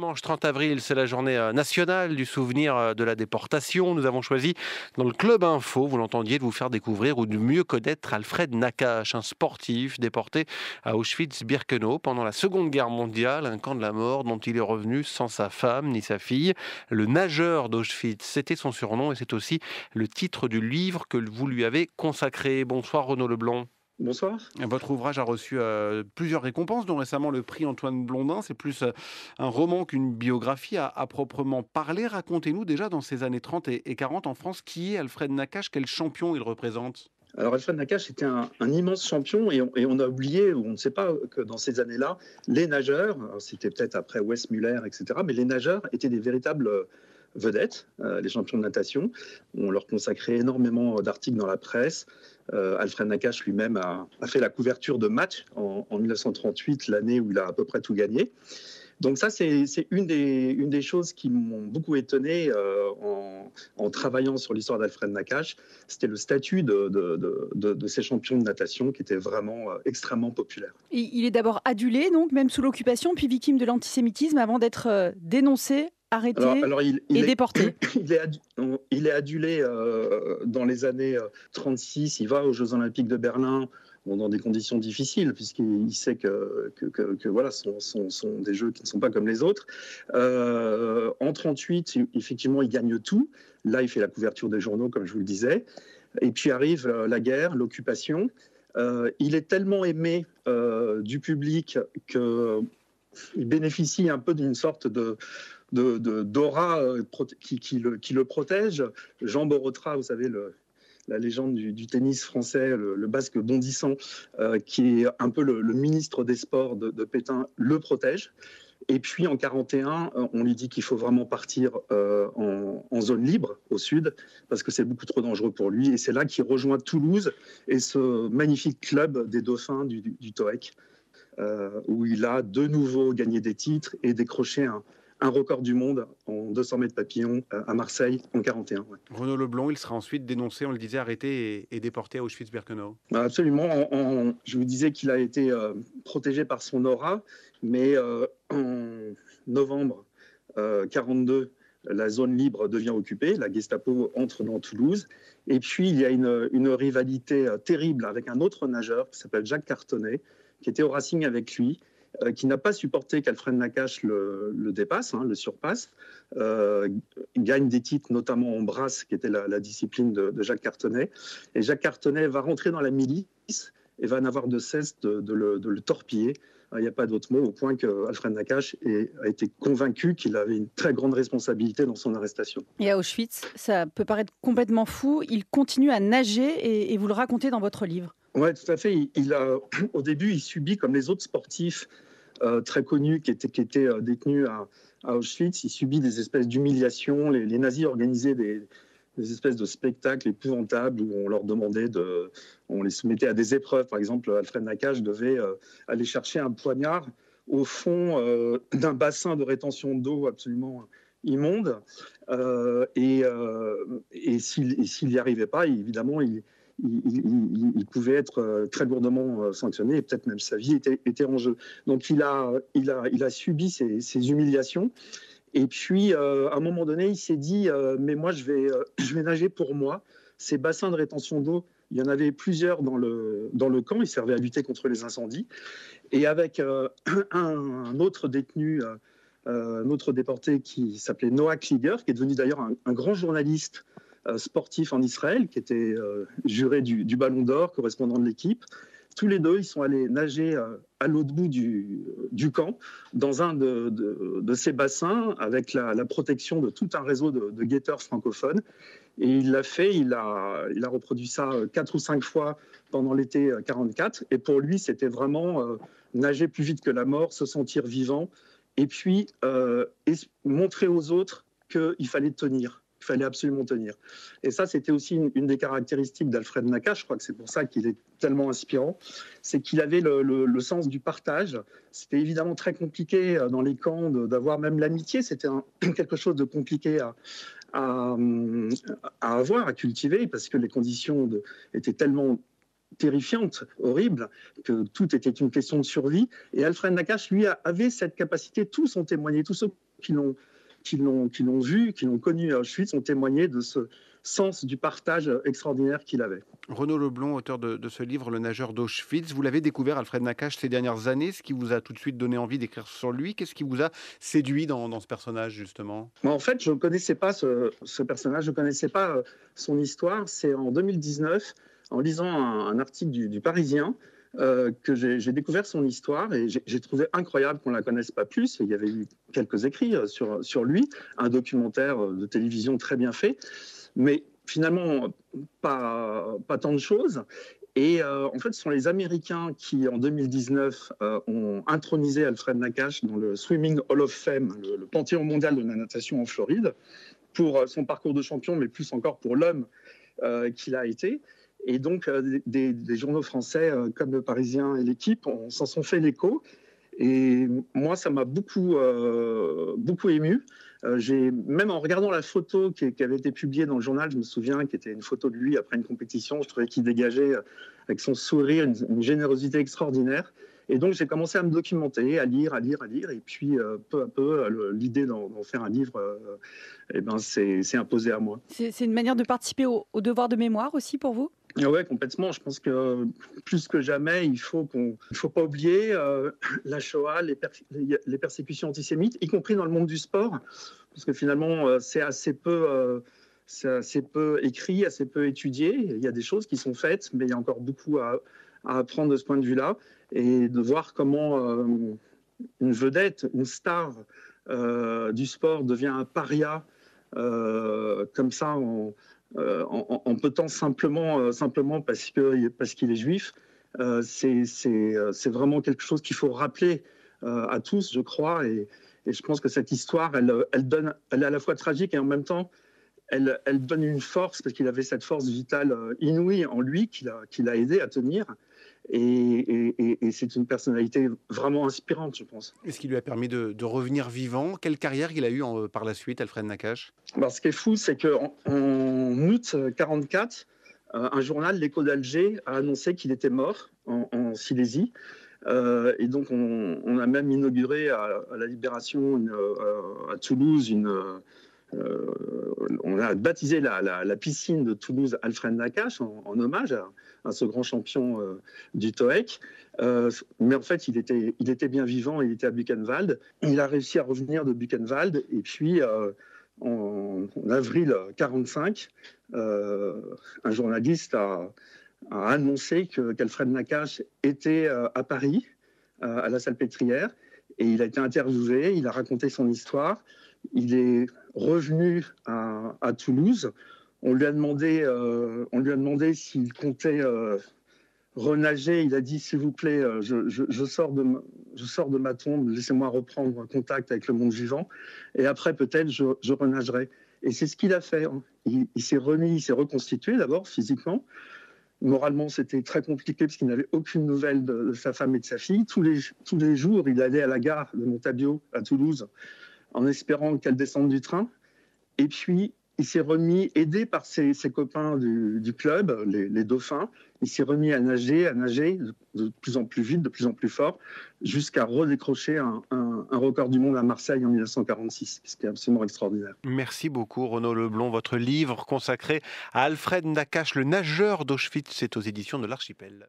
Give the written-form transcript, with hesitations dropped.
dimanche 30 avril, c'est la journée nationale du souvenir de la déportation. Nous avons choisi dans le Club Info, vous l'entendiez, de vous faire découvrir ou de mieux connaître Alfred Nakache, un sportif déporté à Auschwitz-Birkenau pendant la Seconde Guerre mondiale, un camp de la mort dont il est revenu sans sa femme ni sa fille. Le nageur d'Auschwitz, c'était son surnom et c'est aussi le titre du livre que vous lui avez consacré. Bonsoir Renaud Leblanc. Bonsoir. Votre ouvrage a reçu plusieurs récompenses, dont récemment le prix Antoine Blondin. C'est plus un roman qu'une biographie à proprement parler. Racontez-nous déjà dans ces années 30 et 40 en France, qui est Alfred Nakache, quel champion il représente? Alors Alfred Nakache était un immense champion et on a oublié, ou on ne sait pas que dans ces années-là, les nageurs, c'était peut-être après Wes Muller, etc., mais les nageurs étaient des véritables vedettes, les champions de natation. On leur consacrait énormément d'articles dans la presse. Alfred Nakache lui-même a fait la couverture de matchs en 1938, l'année où il a à peu près tout gagné. Donc ça, c'est une des choses qui m'ont beaucoup étonné en travaillant sur l'histoire d'Alfred Nakache. C'était le statut de ces champions de natation qui était vraiment extrêmement populaire. Il est d'abord adulé, donc même sous l'occupation, puis victime de l'antisémitisme avant d'être dénoncé, arrêté et déporté. Il est adulé dans les années 36. Il va aux Jeux Olympiques de Berlin. Bon, dans des conditions difficiles, puisqu'il sait que voilà, ce sont des jeux qui ne sont pas comme les autres. En 38, effectivement, il gagne tout. Là, il fait la couverture des journaux, comme je vous le disais. Et puis arrive la guerre, l'occupation. Il est tellement aimé du public qu'il bénéficie un peu d'une sorte d'aura qui le protège. Jean Borotra, vous savez, la légende du tennis français, le basque bondissant, qui est un peu le ministre des Sports de Pétain, le protège. Et puis en 41, on lui dit qu'il faut vraiment partir en zone libre au sud, parce que c'est beaucoup trop dangereux pour lui. Et c'est là qu'il rejoint Toulouse et ce magnifique club des Dauphins du TOEC, où il a de nouveau gagné des titres et décroché un record du monde en 200 mètres papillon à Marseille en 41. Ouais. Renaud Leblanc, il sera ensuite dénoncé, on le disait, arrêté et déporté à Auschwitz-Birkenau. Absolument. Je vous disais qu'il a été protégé par son aura, mais en novembre 42, la zone libre devient occupée, la Gestapo entre dans Toulouse, et puis il y a une rivalité terrible avec un autre nageur qui s'appelle Jacques Cartonnet, qui était au Racing avec lui, qui n'a pas supporté qu'Alfred Nakache le dépasse, le surpasse, gagne des titres, notamment en brasse, qui était la discipline de Jacques Cartonnet. Et Jacques Cartonnet va rentrer dans la milice et va n'avoir de cesse de le torpiller. Il n'y a pas d'autre mot, au point qu'Alfred Nakache a été convaincu qu'il avait une très grande responsabilité dans son arrestation. Et à Auschwitz, ça peut paraître complètement fou, il continue à nager et vous le racontez dans votre livre. Oui, tout à fait. Au début, il subit, comme les autres sportifs très connus qui étaient détenus à Auschwitz, il subit des espèces d'humiliations. Les nazis organisaient des espèces de spectacles épouvantables où on leur demandait on les soumettait à des épreuves. Par exemple, Alfred Nakache devait aller chercher un poignard au fond d'un bassin de rétention d'eau absolument immonde. Et s'il n'y arrivait pas, évidemment, il pouvait être très lourdement sanctionné et peut-être même sa vie était en jeu. Donc il a subi ces humiliations. Et puis, à un moment donné, il s'est dit mais moi, je vais nager pour moi. Ces bassins de rétention d'eau, il y en avait plusieurs dans le camp. Ils servaient à lutter contre les incendies. Et avec un autre détenu, un autre déporté qui s'appelait Noah Kliger, qui est devenu d'ailleurs un grand journaliste sportif en Israël, qui était juré du Ballon d'Or, correspondant de l'équipe. Tous les deux, ils sont allés nager à l'autre bout du camp, dans un de ces bassins, avec la protection de tout un réseau de guetteurs francophones. Et il l'a fait, il a reproduit ça 4 ou 5 fois pendant l'été 44. Et pour lui, c'était vraiment nager plus vite que la mort, se sentir vivant, et puis montrer aux autres qu'il fallait tenir. Il fallait absolument tenir. Et ça, c'était aussi une des caractéristiques d'Alfred Nakache. Je crois que c'est pour ça qu'il est tellement inspirant. C'est qu'il avait le sens du partage. C'était évidemment très compliqué dans les camps d'avoir même l'amitié. C'était quelque chose de compliqué à avoir, à cultiver, parce que les conditions étaient tellement terrifiante, horrible, que tout était une question de survie. Et Alfred Nakache, lui, avait cette capacité, tous ont témoigné, tous ceux qui l'ont vu, qui l'ont connu à Auschwitz, ont témoigné de ce sens du partage extraordinaire qu'il avait. Renaud Leblond, auteur de ce livre, Le nageur d'Auschwitz. Vous l'avez découvert, Alfred Nakache, ces dernières années. Ce qui vous a tout de suite donné envie d'écrire sur lui, qu'est-ce qui vous a séduit dans ce personnage, justement ? En fait, je ne connaissais pas ce personnage, je ne connaissais pas son histoire. C'est en 2019, en lisant un article du Parisien, que j'ai découvert son histoire et j'ai trouvé incroyable qu'on ne la connaisse pas plus. Il y avait eu quelques écrits sur lui, un documentaire de télévision très bien fait, mais finalement pas tant de choses. Et en fait, ce sont les Américains qui, en 2019, ont intronisé Alfred Nakache dans le Swimming Hall of Fame, le panthéon mondial de la natation en Floride, pour son parcours de champion, mais plus encore pour l'homme qu'il a été. Et donc, des journaux français comme Le Parisien et L'Équipe s'en sont fait l'écho. Et moi, ça m'a beaucoup ému. Même en regardant la photo qui avait été publiée dans le journal, je me souviens, qui était une photo de lui après une compétition, je trouvais qu'il dégageait, avec son sourire, une générosité extraordinaire. Et donc, j'ai commencé à me documenter, à lire. Et puis, peu à peu, l'idée d'en faire un livre s'est imposée à moi. C'est une manière de participer au devoir de mémoire aussi pour vous ? Oui, complètement. Je pense que plus que jamais, il ne faut pas oublier la Shoah, les persécutions antisémites, y compris dans le monde du sport, parce que finalement, c'est assez peu écrit, assez peu étudié. Il y a des choses qui sont faites, mais il y a encore beaucoup à apprendre de ce point de vue-là, et de voir comment une vedette, une star du sport devient un paria comme ça en peu de temps simplement parce qu'il est juif. C'est vraiment quelque chose qu'il faut rappeler à tous, je crois, et je pense que cette histoire, elle est à la fois tragique et en même temps, elle donne une force, parce qu'il avait cette force vitale inouïe en lui qui l'a aidé à tenir. Et c'est une personnalité vraiment inspirante, je pense. Et ce qui lui a permis de revenir vivant. Quelle carrière il a eue par la suite, Alfred Nakache ? Ce qui est fou, c'est qu'en août 1944, un journal, l'Écho d'Alger, a annoncé qu'il était mort en Silésie. Et donc, on a même inauguré à la Libération, à Toulouse, on a baptisé la piscine de Toulouse Alfred Nakache en hommage à ce grand champion du TOEIC. Mais en fait, il était bien vivant, il était à Buchenwald. Il a réussi à revenir de Buchenwald. Et puis, en avril 1945, un journaliste a annoncé qu'Alfred Nakache était à Paris, à la Salpêtrière. Et il a été interviewé, il a raconté son histoire. Il est revenu à Toulouse. On lui a demandé s'il comptait renager. Il a dit, s'il vous plaît, je sors de ma tombe, laissez-moi reprendre contact avec le monde vivant. Et après, peut-être, je renagerai. Et c'est ce qu'il a fait. Il s'est remis, il s'est reconstitué d'abord physiquement. Moralement, c'était très compliqué parce qu'il n'avait aucune nouvelle de sa femme et de sa fille. Tous les jours, il allait à la gare de Montabiot, à Toulouse, en espérant qu'elle descende du train. Et puis, il s'est remis, aidé par ses copains du club, les dauphins, il s'est remis à nager de plus en plus vite, de plus en plus fort, jusqu'à redécrocher un record du monde à Marseille en 1946, ce qui est absolument extraordinaire. Merci beaucoup, Renaud Leblond. Votre livre consacré à Alfred Nakache, le nageur d'Auschwitz, c'est aux éditions de l'Archipel.